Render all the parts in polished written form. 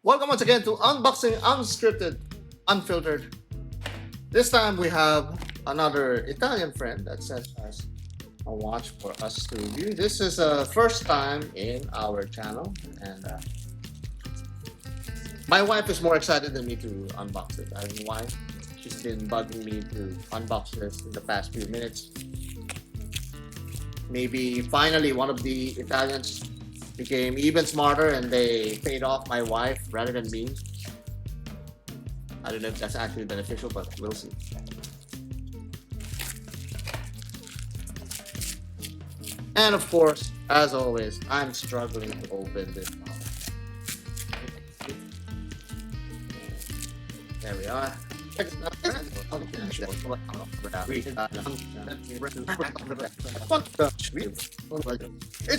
Welcome once again to Unboxing Unscripted, Unfiltered. This time we have another Italian friend that sent us a watch for us to review. This is a first time in our channel, and my wife is more excited than me to unbox it. I don't know why. She's been bugging me to unbox this in the past few minutes. Maybe finally one of the Italians became even smarter and they paid off my wife rather than me. I don't know if that's actually beneficial, but we'll see. And of course, as always, I'm struggling to open this box. There we are. It's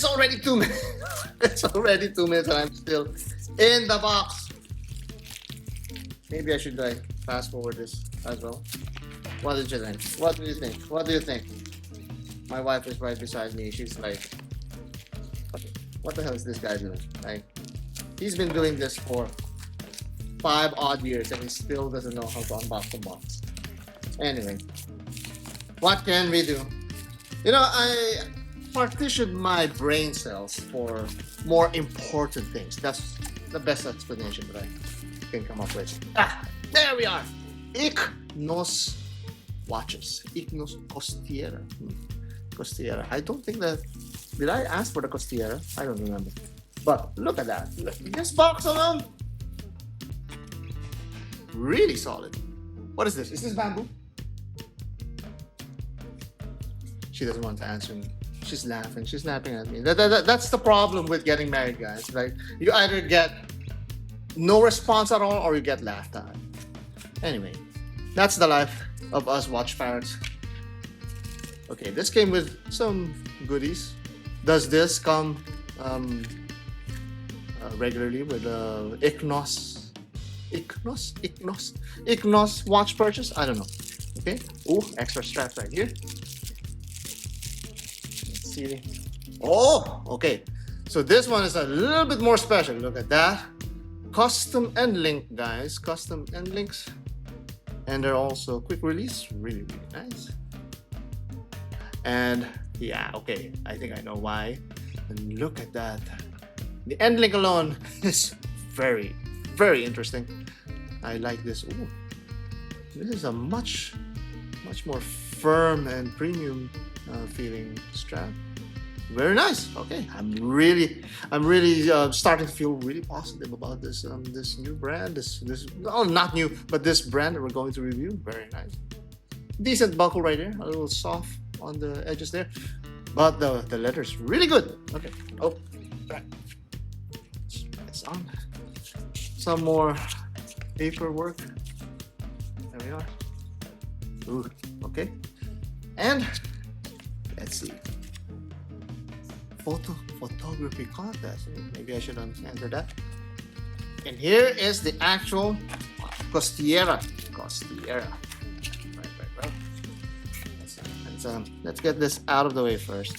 already 2 minutes. It's already 2 minutes and I'm still in the box. Maybe I should like fast forward this as well. What did you think? What do you think? What do you think? My wife is right beside me. She's like, what the hell is this guy doing? Like, he's been doing this for 5 odd years and he still doesn't know how to unbox the box. Anyway, what can we do? You know, I partitioned my brain cells for more important things. That's the best explanation that I can come up with. There we are. Ichnos watches. Ichnos Costiera. Costiera. I don't think that... Did I ask for the Costiera? I don't remember. But look at that. Look, this box alone. Really solid. What is this? Is this bamboo? She doesn't want to answer me. She's laughing. She's laughing at me. That's the problem with getting married, guys. Like, you either get no response at all or you get laughed at. Anyway, that's the life of us watch parrots. Okay, this came with some goodies. Does this come regularly with Ichnos watch purchase? I don't know. Okay. Oh, extra straps right here. Let's see. Oh, okay. So this one is a little bit more special. Look at that. Custom end link, guys. Custom end links. And they're also quick release. Really, really nice. And yeah, okay. I think I know why. And look at that. The end link alone is very, very interesting. I like this. Ooh, this is a much more firm and premium feeling strap. Very nice. Okay, I'm really starting to feel really positive about this this new brand. This not new, but this brand that we're going to review. Very nice. Decent buckle right here. A little soft on the edges there, but the leather's really good. Okay. Oh, right. It's on. Some more paperwork. There we are. Ooh, okay. And let's see. Photography contest. Maybe I should enter that. And here is the actual Costiera. Right. Let's get this out of the way first.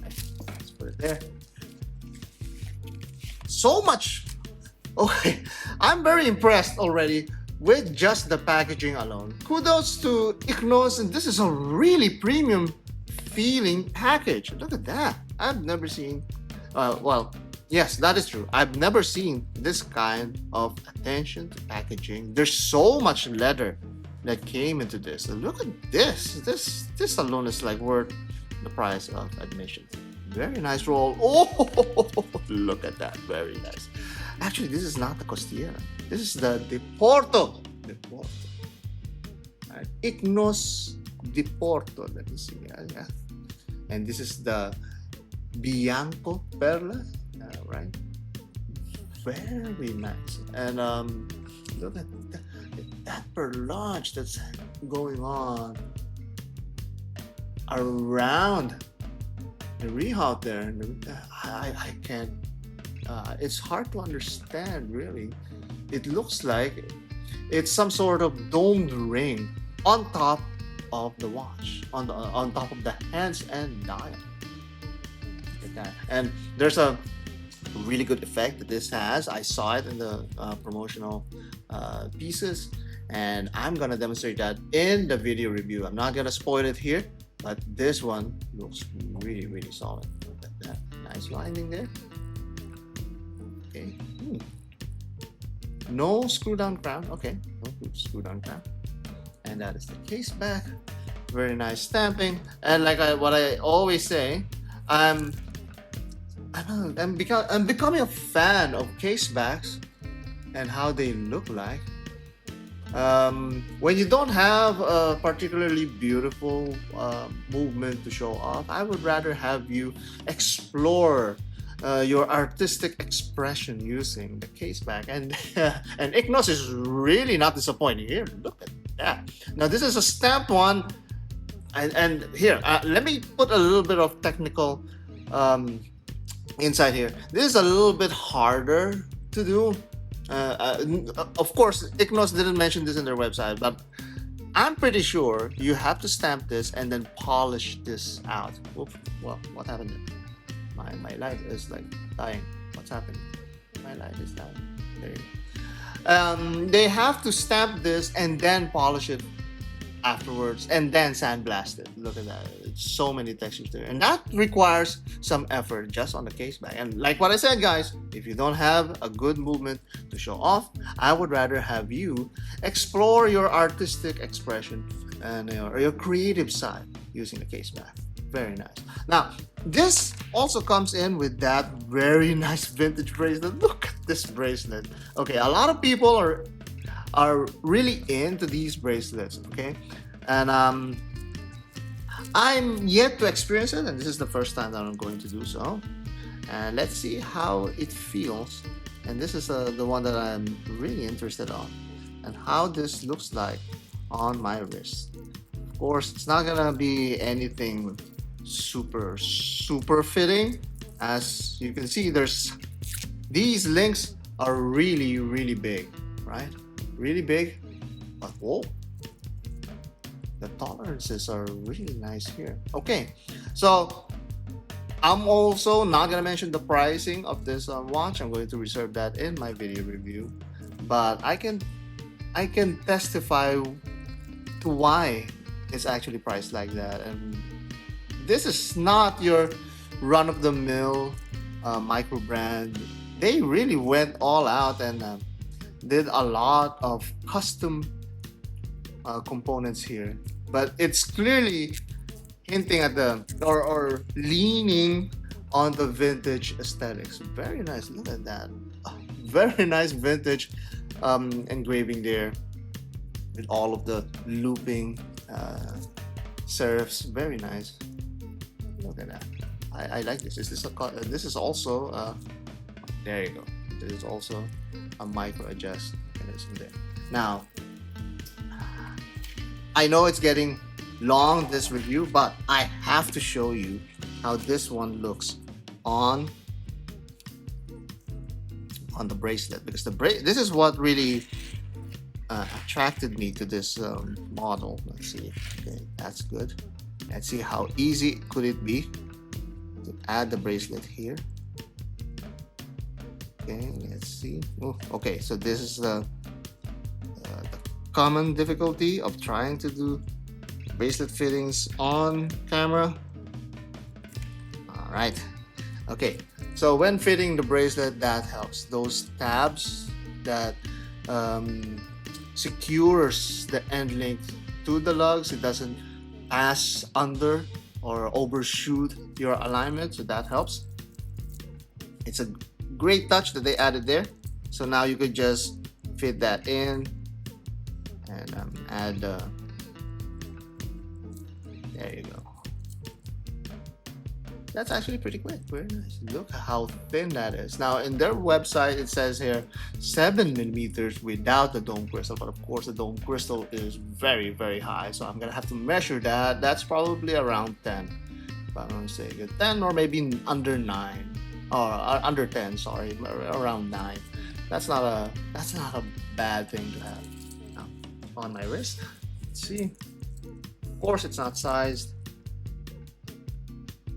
Let's put it there. So much. Okay, I'm very impressed already with just the packaging alone. Kudos to Ichnos, and this is a really premium feeling package. Look at that. I've never seen, well, yes, that is true. I've never seen this kind of attention to packaging. There's so much leather that came into this. And look at this. This alone is like worth the price of admission. Very nice roll. Oh, look at that. Very nice. Actually, this is not the Costiera. This is the Diporto. Right. Ichnos Diporto. Let me see. Yeah. And this is the Bianco Perla. Right. Very nice. And look at that perlage that's going on around the rehaut there. I can't. It's hard to understand, really. It looks like it's some sort of domed ring on top of the watch, on top of the hands and dial. Like that. And there's a really good effect that this has. I saw it in the promotional pieces, and I'm gonna demonstrate that in the video review. I'm not gonna spoil it here, but this one looks really, really solid. Look at that, nice lining there. Okay, no screw down crown. Okay, no screw down crown, and that is the case back. Very nice stamping, and like what I always say, I'm becoming a fan of case backs and how they look like. When you don't have a particularly beautiful movement to show off, I would rather have you explore your artistic expression using the case back, and and Ichnos is really not disappointing here. Look at that. Now this is a stamped one, and here let me put a little bit of technical inside here. This is a little bit harder to do. Of course, Ichnos didn't mention this in their website, but I'm pretty sure you have to stamp this and then polish this out. Oops, well, what happened there? My light is like dying. What's happening? My light is dying. There you go. They have to stamp this and then polish it afterwards and then sandblast it. Look at that, it's so many textures there, and that requires some effort just on the case back. And like what I said, guys, if you don't have a good movement to show off, I would rather have you explore your artistic expression and your creative side using the case back. Very nice. Now this also comes in with that very nice vintage bracelet. Look at this bracelet. Okay, a lot of people are really into these bracelets, okay, and I'm yet to experience it, and this is the first time that I'm going to do so, and let's see how it feels. And this is the one that I'm really interested on, and how this looks like on my wrist. Of course, it's not gonna be anything super fitting. As you can see, these links are really big, right? Really big, but whoa, the tolerances are really nice here. Okay, so I'm also not gonna mention the pricing of this watch. I'm going to reserve that in my video review, but I can testify to why it's actually priced like that. And this is not your run-of-the-mill micro brand. They really went all out and did a lot of custom components here, but it's clearly hinting at the or leaning on the vintage aesthetics. Very nice. Look at that. Very nice vintage engraving there with all of the looping serifs. Very nice. Look at that. I like this. This is also there you go. This is also a micro adjust mechanism there. Now, I know it's getting long, this review, but I have to show you how this one looks on the bracelet, because this is what really attracted me to this model. Let's see. Okay, that's good. Let's see how easy could it be to add the bracelet here. Okay, let's see. Oh, okay, so this is the common difficulty of trying to do bracelet fittings on camera. All right. Okay, so when fitting the bracelet, that helps. Those tabs that secures the end link to the lugs, it doesn't pass under or overshoot your alignment, so that helps. It's a great touch that they added there. So now you could just fit that in and add there you go. That's actually pretty quick. Very nice. Look how thin that is. Now in their website it says here 7mm without the dome crystal, but of course the dome crystal is very high, so I'm gonna have to measure that. That's probably around 10, if I'm gonna say good, 10 or maybe under 9 or under 10, sorry, around 9. That's not a bad thing to have. Now, on my wrist, let's see. Of course, it's not sized.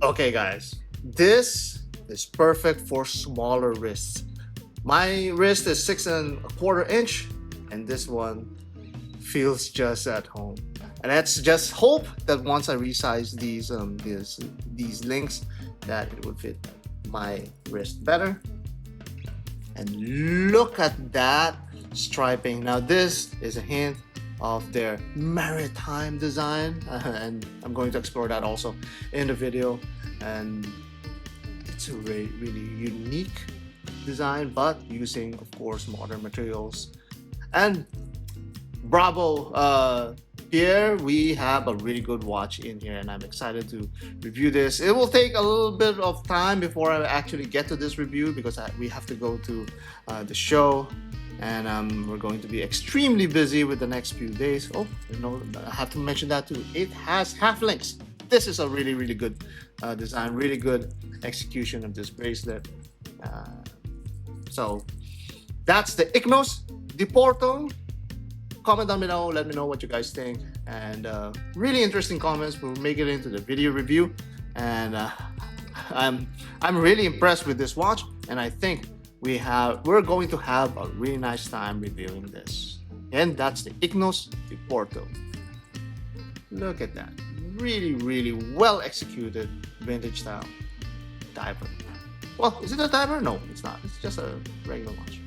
Okay, guys, this is perfect for smaller wrists. My wrist is 6¼ inch, and this one feels just at home. And let's just hope that once I resize these links, that it would fit my wrist better. And look at that striping. Now this is a hint of their maritime design, and I'm going to explore that also in the video. And it's a really unique design, but using, of course, modern materials. And bravo, Pierre, we have a really good watch in here, and I'm excited to review this. It will take a little bit of time before I actually get to this review, because we have to go to the show, and we're going to be extremely busy with the next few days. Oh, you know, I have to mention that too. It has half links. This is a really good design, really good execution of this bracelet. So that's the Ichnos Diporto. Comment down below, let me know what you guys think, and really interesting comments will make it into the video review. And I'm really impressed with this watch, and I think we're going to have a really nice time reviewing this. And that's the Ichnos Diporto. Look at that, really well executed vintage style diver. Well, is it a diver? No, it's not. It's just a regular watch.